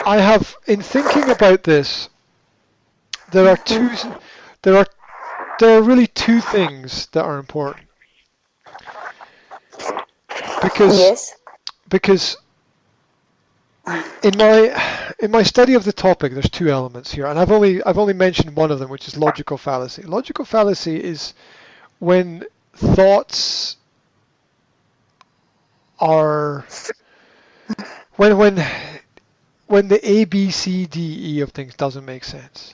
I have, in thinking about this, there are two, there are, there are really two things that are important because Yes. because in my study of the topic, there's two elements here, and I've only mentioned one of them, which is logical fallacy. Logical fallacy is when thoughts are when when when the A B C D E of things doesn't make sense.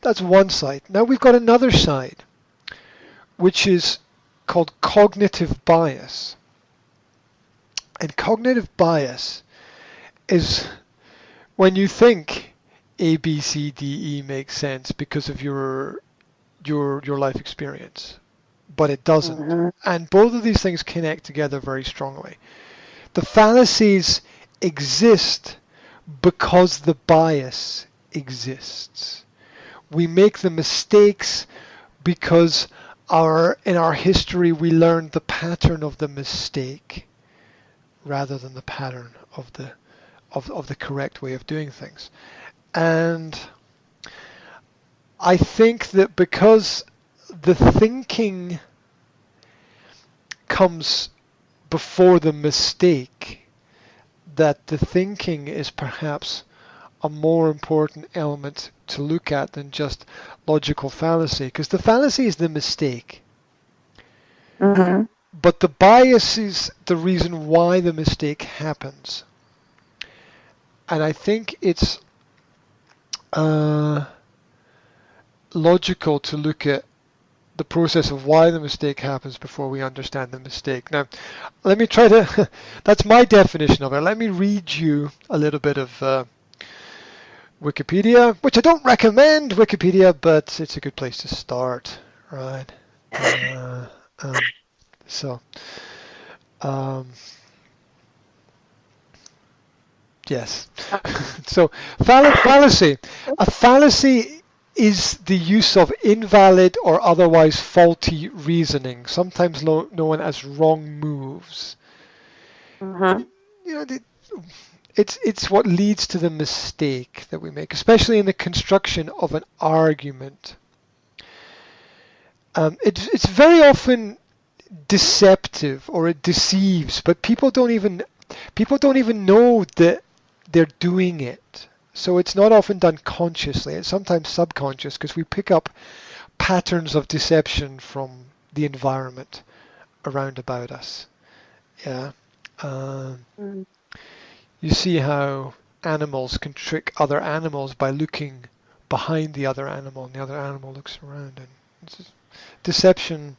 That's one side. Now we've got another side, which is called cognitive bias. And cognitive bias is when you think A, B, C, D, E makes sense because of your life experience, but it doesn't. Mm-hmm. And both of these things connect together very strongly. The fallacies exist because the bias exists. We make the mistakes because in our history we learned the pattern of the mistake rather than the pattern of the correct way of doing things. And I think that because the thinking comes before the mistake, that the thinking is perhaps a more important element to look at than just logical fallacy, because the fallacy is the mistake, Mm-hmm. but the bias is the reason why the mistake happens. And I think it's uh, logical to look at the process of why the mistake happens before we understand the mistake. Now, let me try to, that's my definition of it. Let me read you a little bit of Wikipedia, which I don't recommend Wikipedia, but it's a good place to start, right? Um, so, um, yes. So, fallacy. A fallacy is the use of invalid or otherwise faulty reasoning, sometimes known as wrong moves. Mm-hmm. You know, it's what leads to the mistake that we make, especially in the construction of an argument. It's very often deceptive or it deceives, but people don't even know that they're doing it. So it's not often done consciously. It's sometimes subconscious because we pick up patterns of deception from the environment around about us. Yeah. Um, Mm-hmm. you see how animals can trick other animals by looking behind the other animal, and the other animal looks around. And deception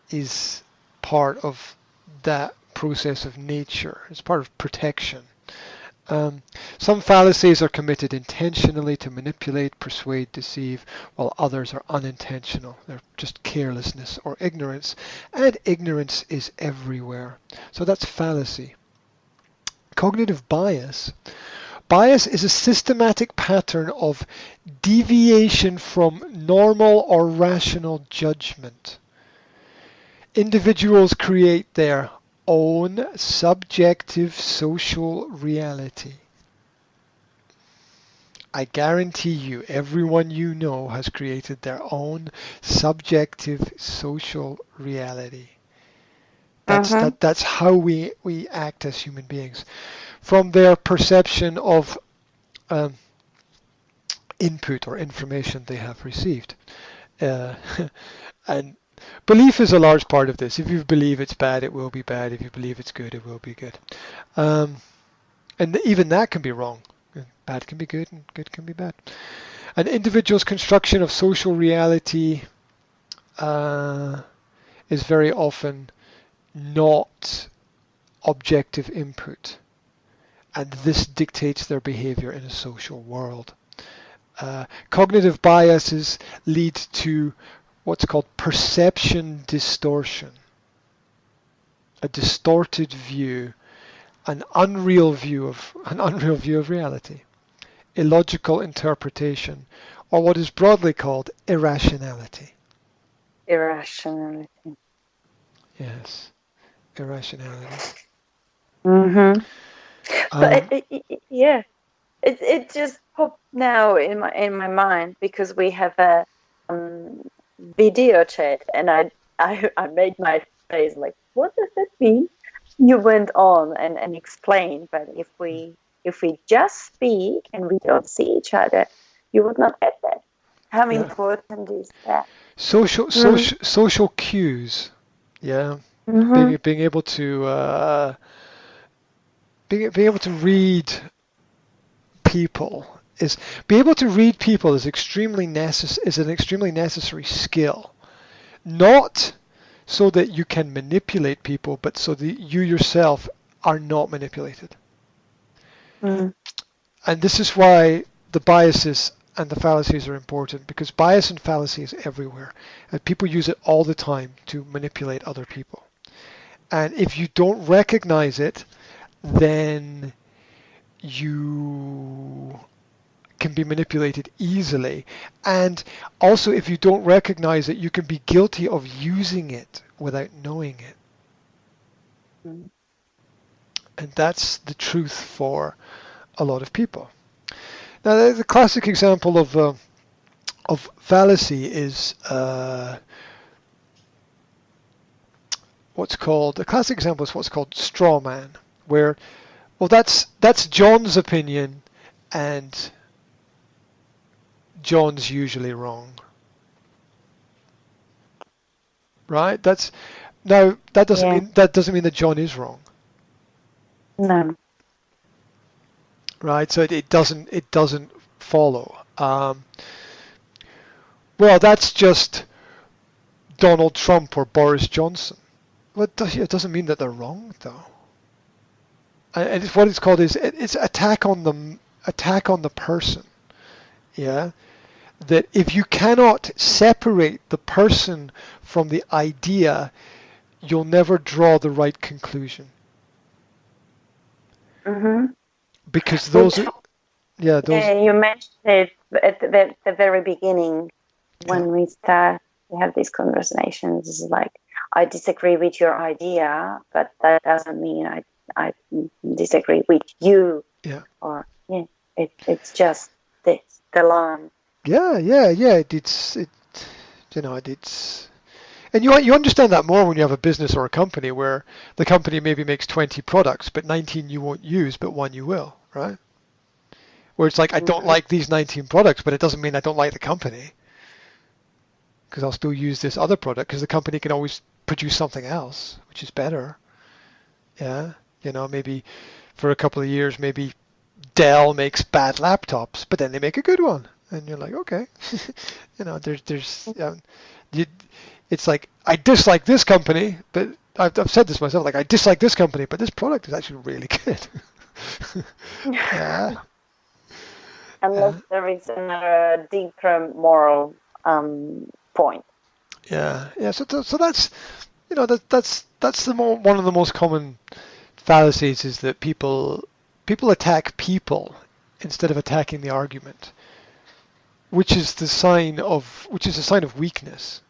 is part of that process of nature. It's part of protection. Some fallacies are committed intentionally to manipulate, persuade, deceive, while others are unintentional. They're just carelessness or ignorance, and ignorance is everywhere. So that's fallacy. Cognitive bias. Bias is a systematic pattern of deviation from normal or rational judgment. Individuals create their own subjective social reality. I guarantee you, everyone you know has created their own subjective social reality. That's how we act as human beings. From their perception of um, input or information they have received. Uh, and belief is a large part of this. If you believe it's bad, it will be bad. If you believe it's good, it will be good. Um, and even that can be wrong. Bad can be good and good can be bad. An individual's construction of social reality uh, is very often not objective input, and this dictates their behavior in a social world. Cognitive biases lead to what's called perception distortion, a distorted view, an unreal view of reality, illogical interpretation, or what is broadly called irrationality. Irrationality. Yes, irrationality. Mm-hmm. But Um, yeah. it just popped now in my mind because we have a video chat, and I made my face like, what does that mean? You went on and explained, but if we just speak and we don't see each other, you would not get that. How Yeah. important is that? Social cues. Yeah. Mm-hmm. Being able to being able to read people is be able to read people is is an extremely necessary skill. Not so that you can manipulate people, but so that you yourself are not manipulated. Mm. And this is why the biases and the fallacies are important, because bias and fallacy is everywhere, and people use it all the time to manipulate other people. And if you don't recognize it, then you can be manipulated easily. And also, if you don't recognize it, you can be guilty of using it without knowing it. Mm. And that's the truth for a lot of people. Now, the classic example of fallacy is the classic example is what's called straw man, where well that's John's opinion, and John's usually wrong, right? That's now Yeah. that doesn't mean that John is wrong, No. right? So it doesn't follow. Well, that's just Donald Trump or Boris Johnson. Well, it doesn't mean that they're wrong, though. And what it's called is it's attack on the person. Yeah, that if you cannot separate the person from the idea, you'll never draw the right conclusion. Mm-hmm. Because those Which, are, yeah, those, yeah, you mentioned it at the very beginning yeah, when we start to have these conversations. It's like, I disagree with your idea, but that doesn't mean I disagree with you. yeah, Or yeah, it's just this, the line. yeah. It's, and you understand that more when you have a business or a company where the company maybe makes 20 products, but 19 you won't use, but one you will, right? Where it's like I don't Mm-hmm. like these 19 products, but it doesn't mean I don't like the company, because I'll still use this other product because the company can always produce something else, which is better. Yeah, maybe for a couple of years, maybe Dell makes bad laptops, but then they make a good one, and you're like, okay, you, it's like I dislike this company, but I've said this myself, like I dislike this company, but this product is actually really good. Yeah, Unless yeah, there is another deeper moral point. yeah. So that's that's one of the most common fallacies is that people attack people instead of attacking the argument, which is a sign of weakness,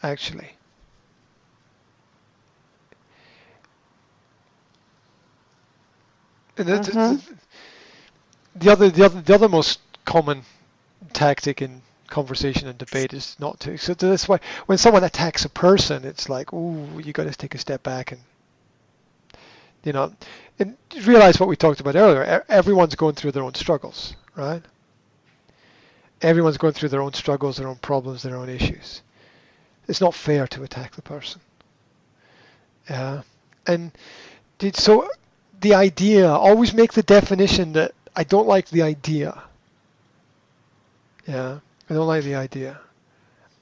actually. And Mm-hmm. the other most common tactic in conversation and debate is not to. So that's why when someone attacks a person, it's like, ooh, you got to take a step back and you know, and realize what we talked about earlier. Everyone's going through their own struggles, right? Everyone's going through their own struggles, their own problems, their own issues. It's not fair to attack the person. Yeah. And so the idea, always make the definition that I don't like the idea. Yeah. I don't like the idea.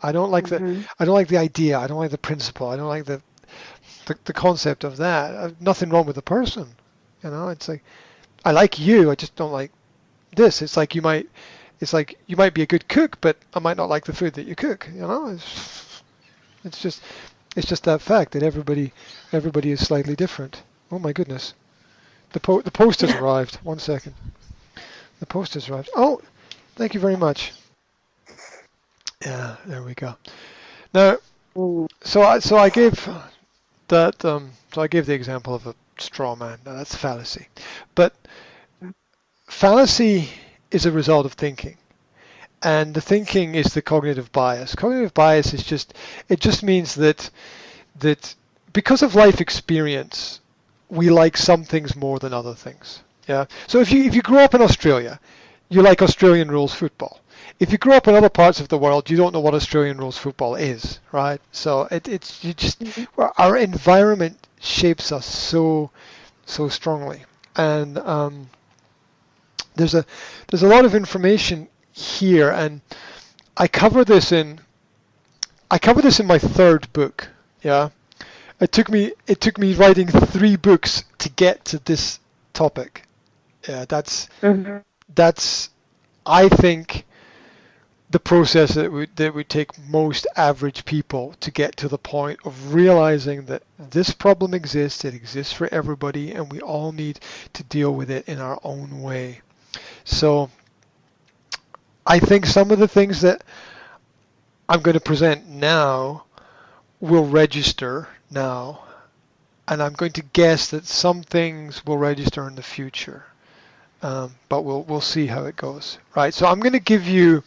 I don't like the Mm-hmm. I don't like the idea. I don't like the principle. I don't like the concept of that. Nothing wrong with the person. It's like I like you. I just don't like this. It's like you might be a good cook, but I might not like the food that you cook. It's just it's just that fact that everybody is slightly different. Oh my goodness. The post has arrived. 1 second. The post has arrived. Oh, thank you very much. Yeah, there we go. Now, so I gave so I gave the example of a straw man. Now, that's fallacy. But fallacy is a result of thinking. And the thinking is the cognitive bias. Cognitive bias is it just means that because of life experience, we like some things more than other things. Yeah. So if you grow up in Australia, you like Australian rules football. If you grow up in other parts of the world, you don't know what Australian rules football is, right? So it's you just Mm-hmm. our environment shapes us so strongly, and there's a lot of information here, and I cover this in my third book. Yeah, it took me writing 3 books to get to this topic. Yeah, Mm-hmm. that's I think the process that would take most average people to get to the point of realizing that this problem exists, it exists for everybody, and we all need to deal with it in our own way. So I think some of the things that I'm going to present now will register now, and I'm going to guess that some things will register in the future. But we'll see how it goes, right? So I'm going to give you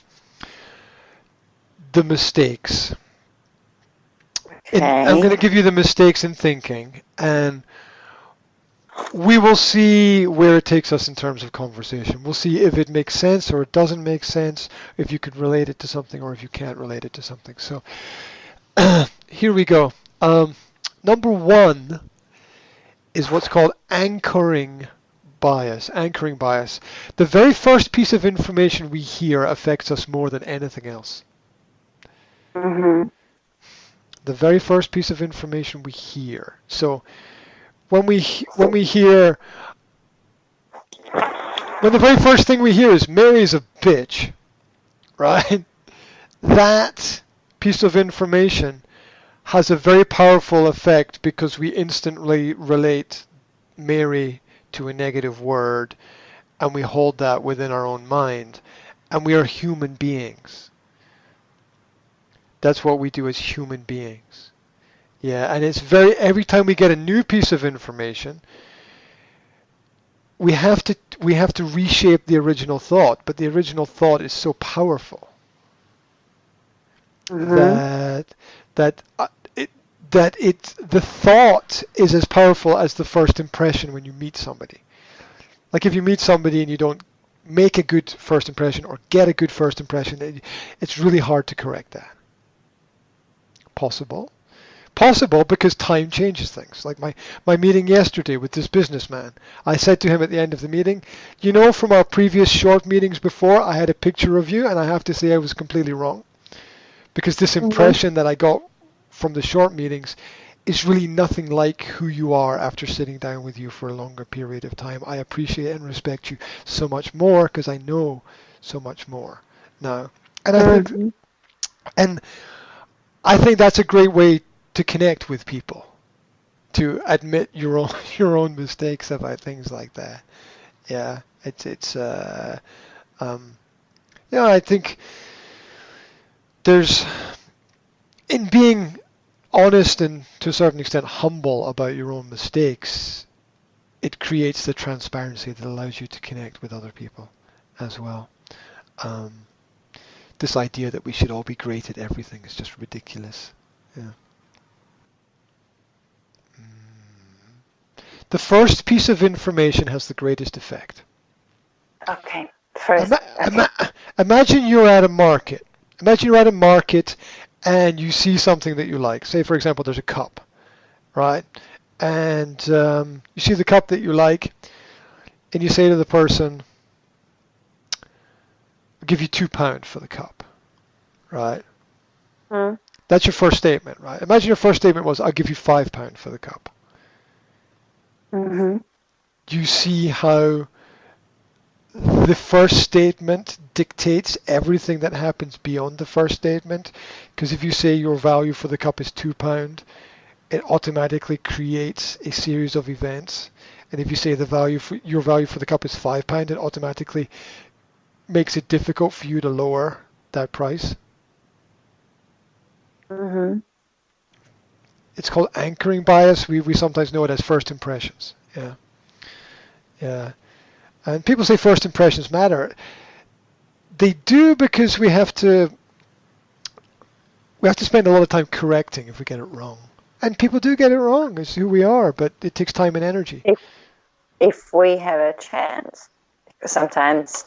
the mistakes. I'm going Okay. to give you the mistakes in thinking, and we will see where it takes us in terms of conversation. We'll see if it makes sense or it doesn't make sense, if you could relate it to something or if you can't relate it to something. So here we go. Number 1 is what's called anchoring bias. Anchoring bias. The very first piece of information we hear affects us more than anything else. Mm-hmm. The very first piece of information we hear. So when we hear when the very first thing we hear is Mary's a bitch, right? That piece of information has a very powerful effect because we instantly relate Mary to a negative word, and we hold that within our own mind. And we are human beings. That's what we do as human beings. Yeah, and every time we get a new piece of information, we have to reshape the original thought, but the original thought is so powerful Mm-hmm. that that it the thought is as powerful as the first impression when you meet somebody. Like if you meet somebody and you don't make a good first impression or get a good first impression, it's really hard to correct that. Possible. Possible because time changes things. Like my meeting yesterday with this businessman, I said to him at the end of the meeting, you know, from our previous short meetings before, I had a picture of you, and I have to say I was completely wrong. Because this Mm-hmm. impression that I got from the short meetings is really nothing like who you are after sitting down with you for a longer period of time. I appreciate and respect you so much more because I know so much more now. And I think Mm-hmm. and I think that's a great way to connect with people, to admit your own mistakes about things like that. Yeah, it's um yeah, I think there's in being honest and to a certain extent humble about your own mistakes, it creates the transparency that allows you to connect with other people as well. Um, this idea that we should all be great at everything is just ridiculous. Yeah. The first piece of information has the greatest effect. Okay. First. Ima- Okay. ima- imagine you're at a market. Imagine you're at a market and you see something that you like. Say, for example, there's a cup, right? And you see the cup that you like, and you say to the person, I'll give you £2 for the cup, right? Mm-hmm. That's your first statement, right? Imagine your first statement was, I'll give you £5 for the cup. Mm-hmm. You see how the first statement dictates everything that happens beyond the first statement? Because if you say your value for the cup is £2, it automatically creates a series of events. And if you say your value for the cup is £5, it automatically makes it difficult for you to lower that price. Mm-hmm. It's called anchoring bias. We sometimes know it as first impressions. Yeah, yeah. And people say first impressions matter. They do because we have to spend a lot of time correcting if we get it wrong. And people do get it wrong. It's who we are, but it takes time and energy. If we have a chance, sometimes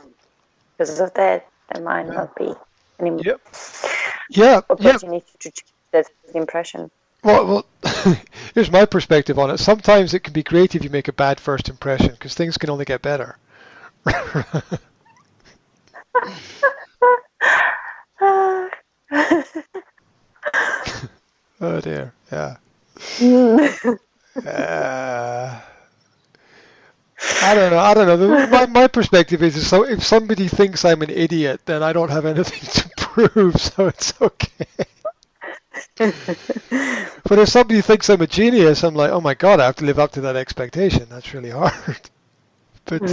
because of that, there might not be any opportunity to change that impression. Well, here's my perspective on it. Sometimes it can be great if you make a bad first impression because things can only get better. Oh dear, yeah. I don't know. My perspective is so if somebody thinks I'm an idiot, then I don't have anything to prove, so it's okay. But if somebody thinks I'm a genius, I'm like, oh my god, I have to live up to that expectation. That's really hard. But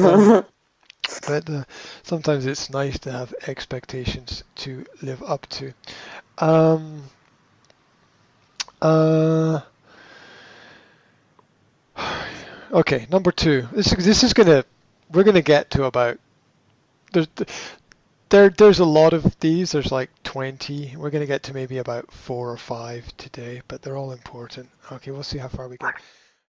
sometimes it's nice to have expectations to live up to. Okay, number 2. We're gonna get to about there's there's a lot of these. There's like 20. We're gonna get to maybe about 4 or 5 today, but they're all important. Okay, we'll see how far we get.